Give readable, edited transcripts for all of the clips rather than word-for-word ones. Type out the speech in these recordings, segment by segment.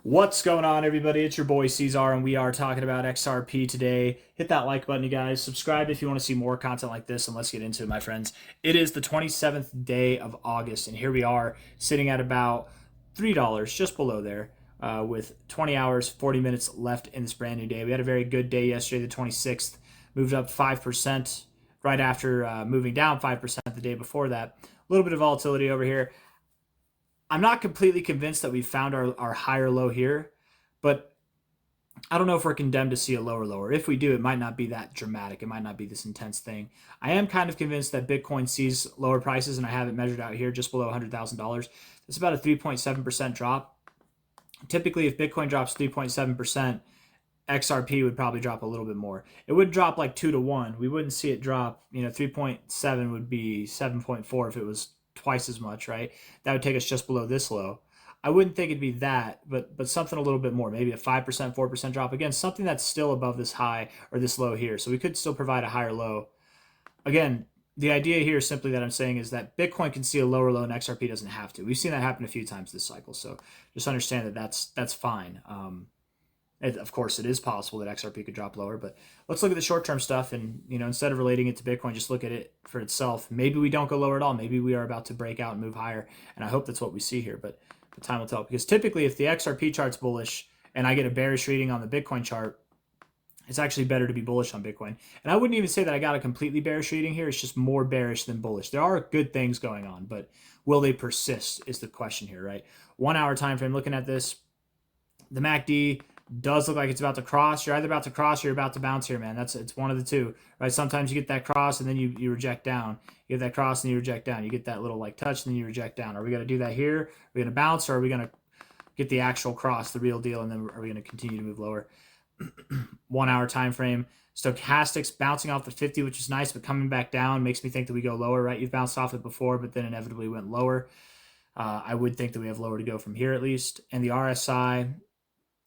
What's going on, everybody? It's your boy C-Zar, and we are talking about XRP today. Hit that like button, you guys. Subscribe if you want to see more content like this, and let's get into it, my friends. It is the 27th day of August, and here we are sitting at about $3, just below there, with 20 hours, 40 minutes left in this brand new day. We had a very good day yesterday, the 26th, moved up 5% right after moving down 5% the day before that. A little bit of volatility over here. I'm not completely convinced that we found our higher low here, but I don't know if we're condemned to see a lower lower. If we do, it might not be that dramatic. It might not be this intense thing. I am kind of convinced that Bitcoin sees lower prices, and I have it measured out here just below $100,000. It's about a 3.7% drop. Typically, if Bitcoin drops 3.7%, XRP would probably drop a little bit more. It would drop like 2 to 1. We wouldn't see it drop, 3.7 would be 7.4 if it was twice as much, right? That would take us just below this low. I wouldn't think it'd be that, but something a little bit more, maybe a 5%, 4% drop. Again, something that's still above this high or this low here. So we could still provide a higher low. Again, the idea here simply that I'm saying is that Bitcoin can see a lower low and XRP doesn't have to. We've seen that happen a few times this cycle. So just understand that that's fine. Of course, it is possible that XRP could drop lower, but let's look at the short-term stuff. And instead of relating it to Bitcoin, just look at it for itself. Maybe we don't go lower at all. Maybe we are about to break out and move higher. And I hope that's what we see here, but time will tell. Because typically, if the XRP chart's bullish and I get a bearish reading on the Bitcoin chart, it's actually better to be bullish on Bitcoin. And I wouldn't even say that I got a completely bearish reading here. It's just more bearish than bullish. There are good things going on, but will they persist is the question here, right? 1 hour time frame. Looking at this, the MACD does look like it's about to cross. You're either about to cross or you're about to bounce here, man. It's one of the two, right? Sometimes you get that cross and then you reject down. You get that cross and you reject down. You get that little like touch and then you reject down. Are we going to do that here? Are we going to bounce, or are we going to get the actual cross, the real deal, and then are we going to continue to move lower? 1 hour time frame. Stochastics bouncing off the 50, which is nice, but coming back down makes me think that we go lower, right? You've bounced off it before, but then inevitably went lower. I would think that we have lower to go from here at least. And the RSI,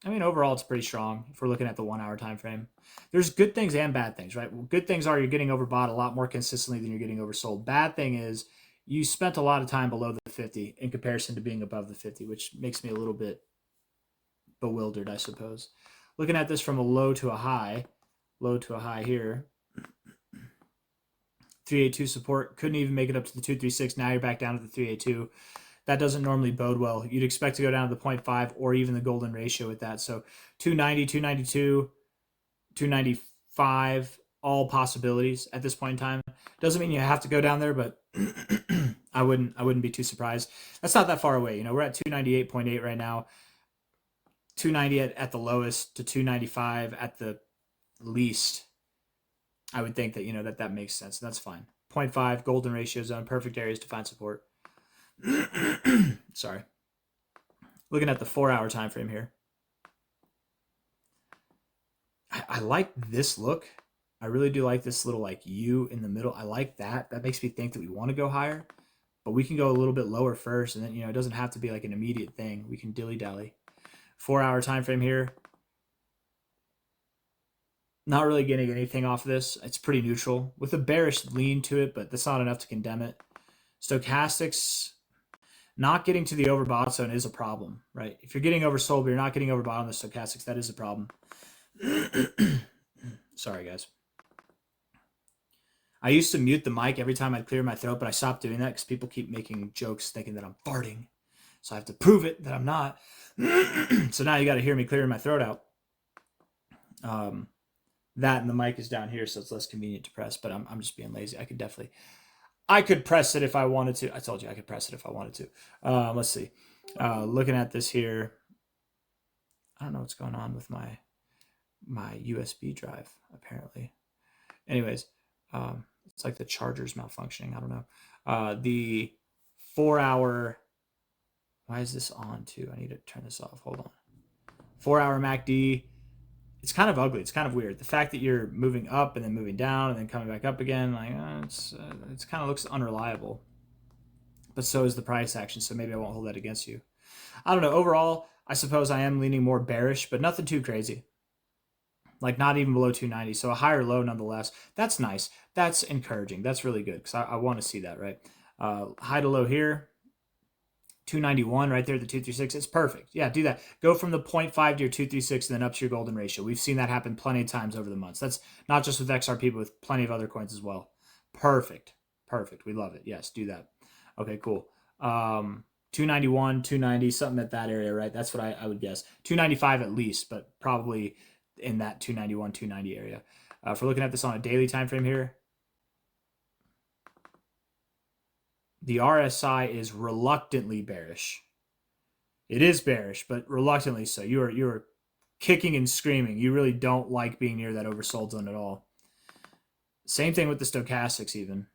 overall, it's pretty strong if we're looking at the 1 hour time frame. There's good things and bad things, right? Well, good things are you're getting overbought a lot more consistently than you're getting oversold. Bad thing is you spent a lot of time below the 50 in comparison to being above the 50, which makes me a little bit bewildered, I suppose. Looking at this from a low to a high here. 382 support, couldn't even make it up to the 236. Now you're back down to the 382. That doesn't normally bode well. You'd expect to go down to the 0.5 or even the golden ratio with that. So 290, 292, 295, all possibilities at this point in time. Doesn't mean you have to go down there, but I wouldn't be too surprised. That's not that far away. We're at 298.8 right now. 290 at the lowest to 295 at the least. I would think that that makes sense. That's fine. 0.5 golden ratio zone, perfect areas to find support. Sorry. Looking at the 4 hour time frame here. I like this look. I really do like this little like U in the middle. I like that. That makes me think that we want to go higher, but we can go a little bit lower first, and then it doesn't have to be like an immediate thing. We can dilly-dally. 4 hour time frame here. Not really getting anything off of this. It's pretty neutral with a bearish lean to it, but that's not enough to condemn it. Stochastics, not getting to the overbought zone is a problem, right? If you're getting oversold, but you're not getting overbought on the stochastics, that is a problem. Sorry, guys. I used to mute the mic every time I'd clear my throat, but I stopped doing that because people keep making jokes thinking that I'm farting. So I have to prove it that I'm not. So now you got to hear me clearing my throat out. That and the mic is down here, so it's less convenient to press, but I'm just being lazy. I could press it if I wanted to. I told you I could press it if I wanted to. Let's see. Looking at this here, I don't know what's going on with my USB drive, apparently. Anyways, it's like the charger's malfunctioning. I don't know. The 4 hour, why is this on too? I need to turn this off. Hold on. 4 hour MACD. It's kind of ugly. It's kind of weird. The fact that you're moving up and then moving down and then coming back up again, like it's kind of looks unreliable. But so is the price action, so maybe I won't hold that against you. I don't know. Overall, I suppose I am leaning more bearish, but nothing too crazy. Like not even below 290, so a higher low nonetheless. That's nice. That's encouraging. That's really good because I want to see that, right? High to low here, 291 right there, the 236. It's perfect. Yeah, do that. Go from the 0.5 to your 236 and then up to your golden ratio. We've seen that happen plenty of times over the months. That's not just with XRP, but with plenty of other coins as well. Perfect. Perfect. We love it. Yes, do that. Okay, cool. 291, 290, something at that area, right? That's what I would guess. 295 at least, but probably in that 291, 290 area. If we're looking at this on a daily time frame here, the RSI is reluctantly bearish. It is bearish, but reluctantly so. You are kicking and screaming. You really don't like being near that oversold zone at all. Same thing with the stochastics even.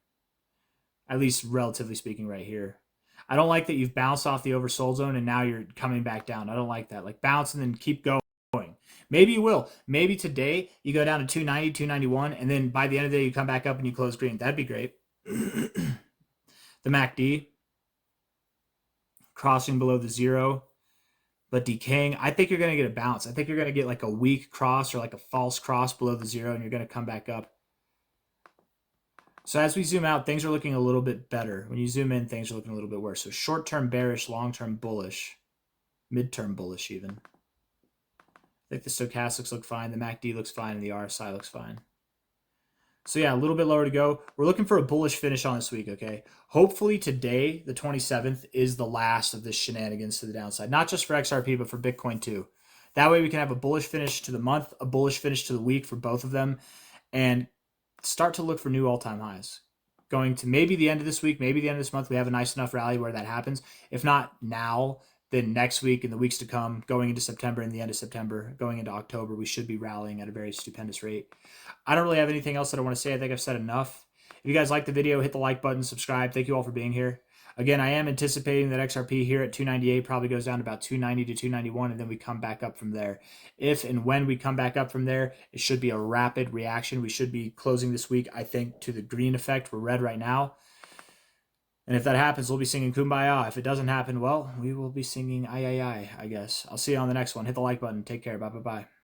At least relatively speaking right here. I don't like that you've bounced off the oversold zone and now you're coming back down. I don't like that. Like bounce and then keep going. Maybe you will. Maybe today you go down to 290, 291, and then by the end of the day you come back up and you close green. That'd be great. The MACD crossing below the 0, but decaying. I think you're going to get a bounce. I think you're going to get like a weak cross or like a false cross below the 0, and you're going to come back up. So as we zoom out, things are looking a little bit better. When you zoom in, things are looking a little bit worse. So short-term bearish, long-term bullish, mid-term bullish even. I think the stochastics look fine, the MACD looks fine, and the RSI looks fine. So yeah, a little bit lower to go. We're looking for a bullish finish on this week, okay? Hopefully today, the 27th, is the last of this shenanigans to the downside. Not just for XRP, but for Bitcoin too. That way we can have a bullish finish to the month, a bullish finish to the week for both of them, and start to look for new all-time highs. Going to maybe the end of this week, maybe the end of this month, we have a nice enough rally where that happens. If not now, then next week and the weeks to come, going into September and the end of September, going into October, we should be rallying at a very stupendous rate. I don't really have anything else that I want to say. I think I've said enough. If you guys like the video, hit the like button, subscribe. Thank you all for being here. Again, I am anticipating that XRP here at 298 probably goes down to about 290 to 291, and then we come back up from there. If and when we come back up from there, it should be a rapid reaction. We should be closing this week, I think, to the green effect. We're red right now. And if that happens, we'll be singing Kumbaya. If it doesn't happen, well, we will be singing Ay, Ay, Ay, I guess. I'll see you on the next one. Hit the like button. Take care. Bye, bye, bye.